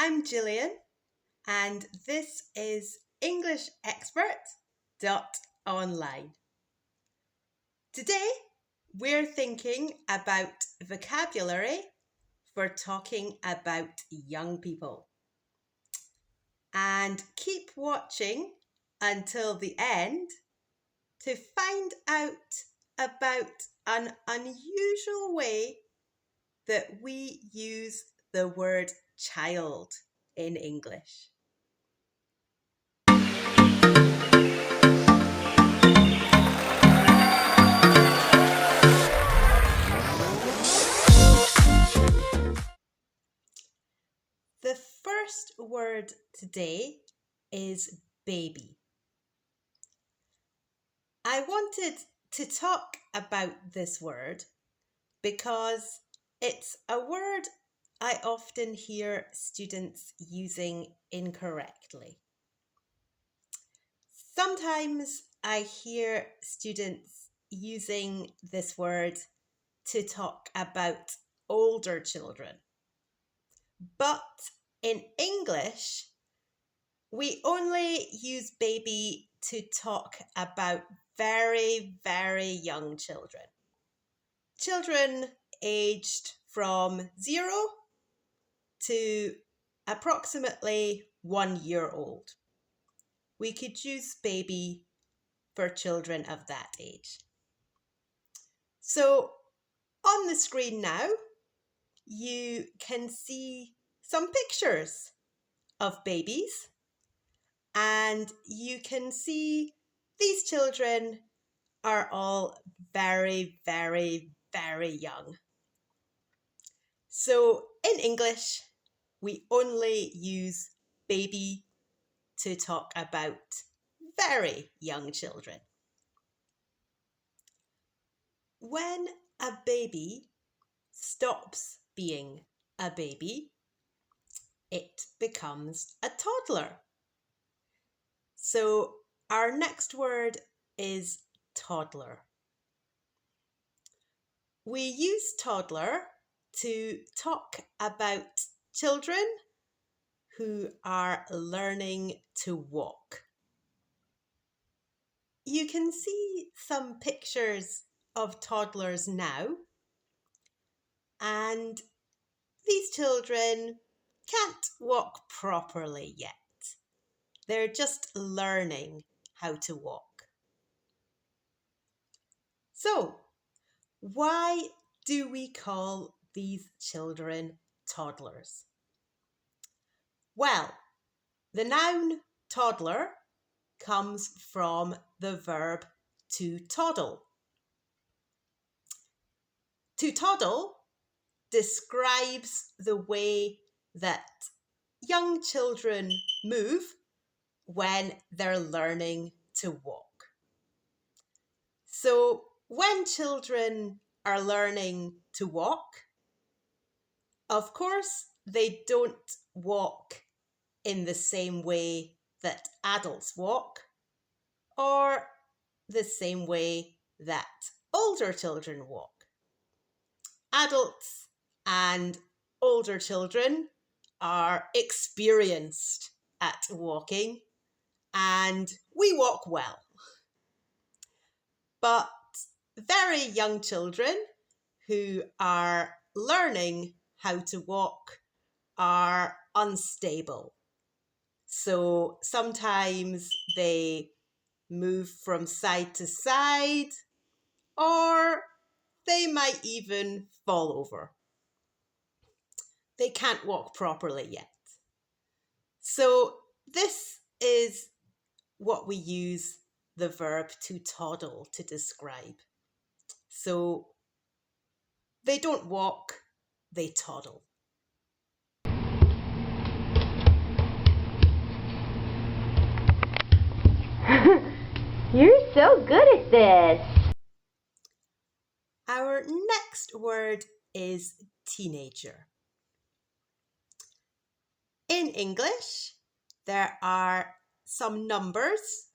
I'm Gillian, and this is EnglishExpert.online. Today, we're thinking about vocabulary for talking about young people. And keep watching until the end to find out about an unusual way that we use the word child in English. The first word today is baby. I wanted to talk about this word because it's a word I often hear students using incorrectly. Sometimes I hear students using this word to talk about older children. But in English, we only use baby to talk about very, very young children. Children aged from 0 to approximately 1 year old. We could use baby for children of that age. So on the screen now, you can see some pictures of babies, and you can see these children are all very, very, very young. So in English, we only use baby to talk about very young children. When a baby stops being a baby, it becomes a toddler. So our next word is toddler. We use toddler to talk about children who are learning to walk. You can see some pictures of toddlers now, and these children can't walk properly yet. They're just learning how to walk. So, why do we call these children toddlers? Well, the noun toddler comes from the verb to toddle. To toddle describes the way that young children move when they're learning to walk. So when children are learning to walk, of course, they don't walk in the same way that adults walk, or the same way that older children walk. Adults and older children are experienced at walking, and we walk well. But very young children who are learning how to walk are unstable. So sometimes they move from side to side, or they might even fall over. They can't walk properly yet. So this is what we use the verb to toddle to describe. So they don't walk, they toddle. You're so good at this. Our next word is teenager. In English, there are some numbers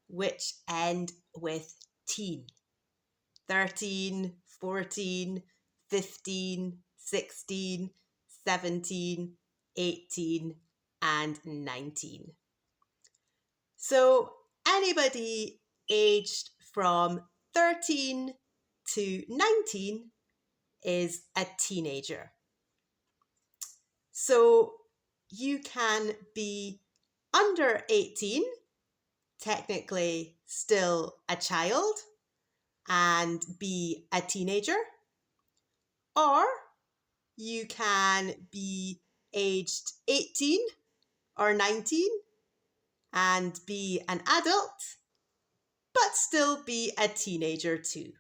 which end with teen. 13, 14, 15, 16, 17, 18, and 19. So anybody aged from 13 to 19 is a teenager. So you can be under 18, technically still a child, and be a teenager. Or you can be aged 18 or 19 and be an adult, but still be a teenager too.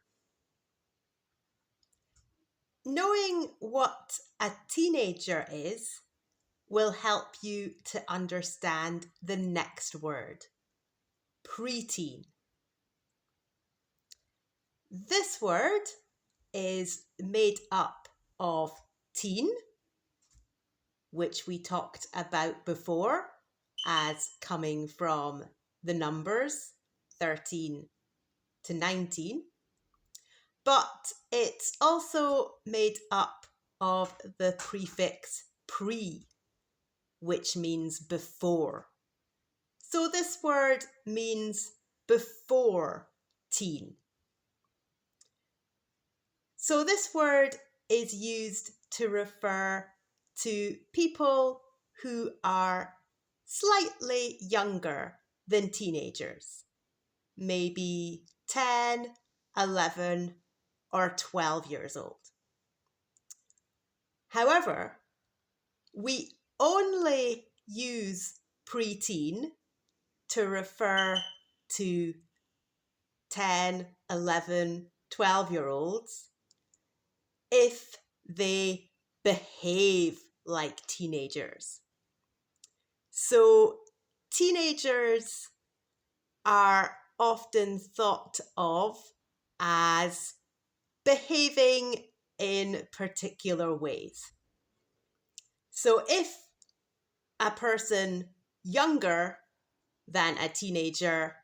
Knowing what a teenager is will help you to understand the next word, preteen. This word is made up of teen, which we talked about before as coming from the numbers 13 to 19, but it's also made up of the prefix pre, which means before. So this word means before teen. So this word is used to refer to people who are slightly younger than teenagers, maybe 10, 11, or 12 years old. However, we only use preteen to refer to 10, 11, 12-year-olds if they behave like teenagers. So teenagers are often thought of as behaving in particular ways. So if a person younger than a teenager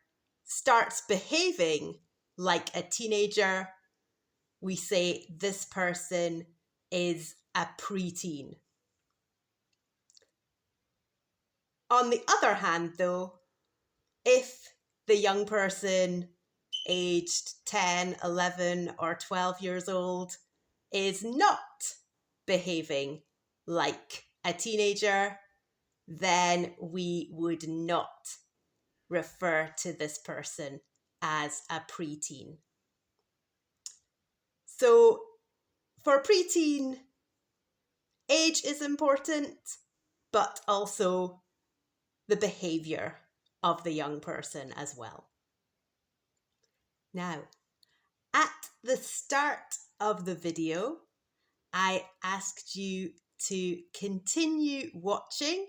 starts behaving like a teenager, we say this person is a preteen. On the other hand, though, if the young person aged 10, 11, or 12 years old is not behaving like a teenager, then we would not refer to this person as a preteen. So for preteen, age is important, but also the behavior of the young person as well. Now, at the start of the video, I asked you to continue watching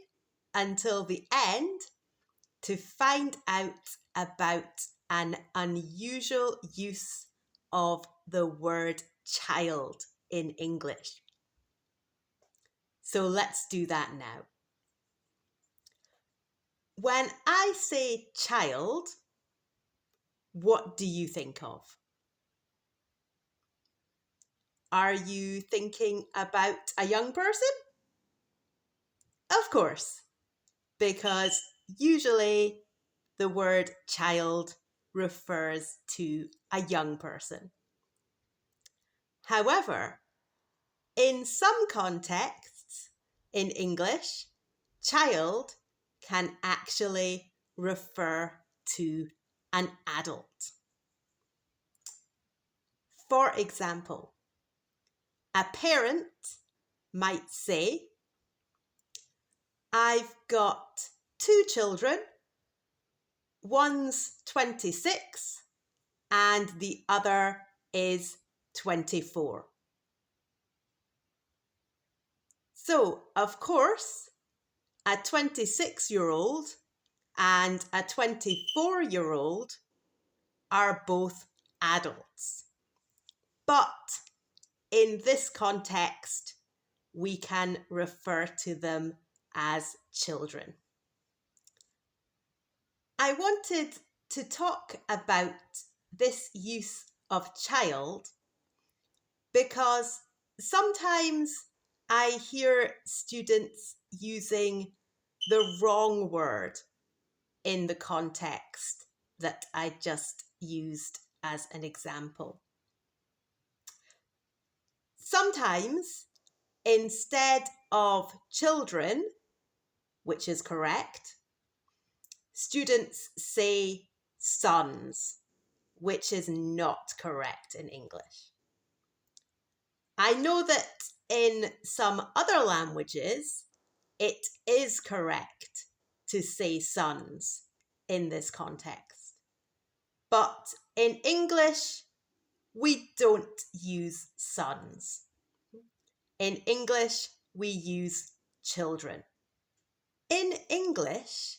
until the end to find out about an unusual use of the word child in English. So let's do that now. When I say child, what do you think of? Are you thinking about a young person? Of course, because usually the word child refers to a young person. However, in some contexts in English, child can actually refer to an adult. For example, a parent might say, I've got 2 children, one's 26 and the other is 24. So, of course, a 26-year-old and a 24-year-old are both adults. But in this context, we can refer to them as children. I wanted to talk about this use of child because sometimes I hear students using the wrong word in the context that I just used as an example. Sometimes, instead of children, which is correct, students say sons, which is not correct in English. I know that in some other languages, it is correct to say sons in this context. But in English, we don't use sons. In English, we use children. In English,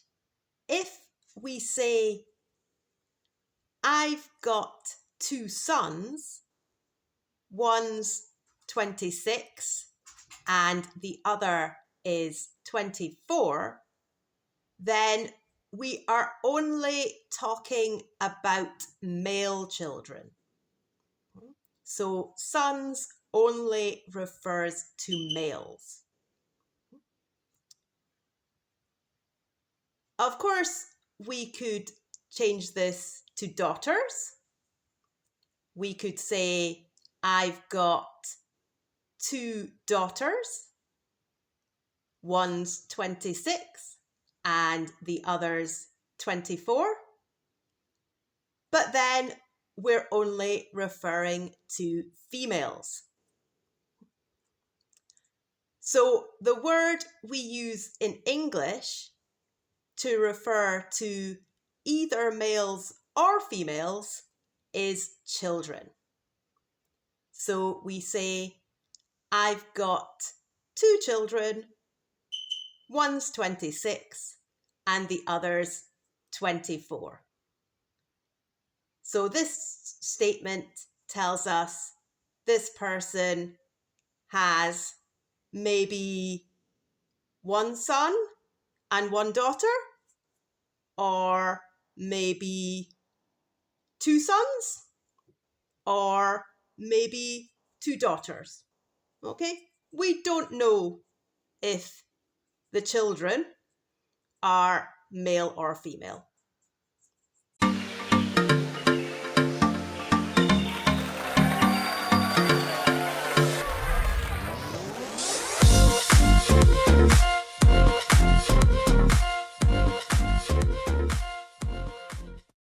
if we say, I've got two sons, one's 26 and the other is 24, then we are only talking about male children. So sons only refers to males. Of course, we could change this to daughters. We could say, I've got two daughters. One's 26 and the other's 24. But then we're only referring to females. So the word we use in English to refer to either males or females is children. So we say, I've got two children, one's 26 and the other's 24. So this statement tells us this person has maybe one son and one daughter, or maybe two sons, or maybe two daughters. Okay? We don't know if the children are male or female.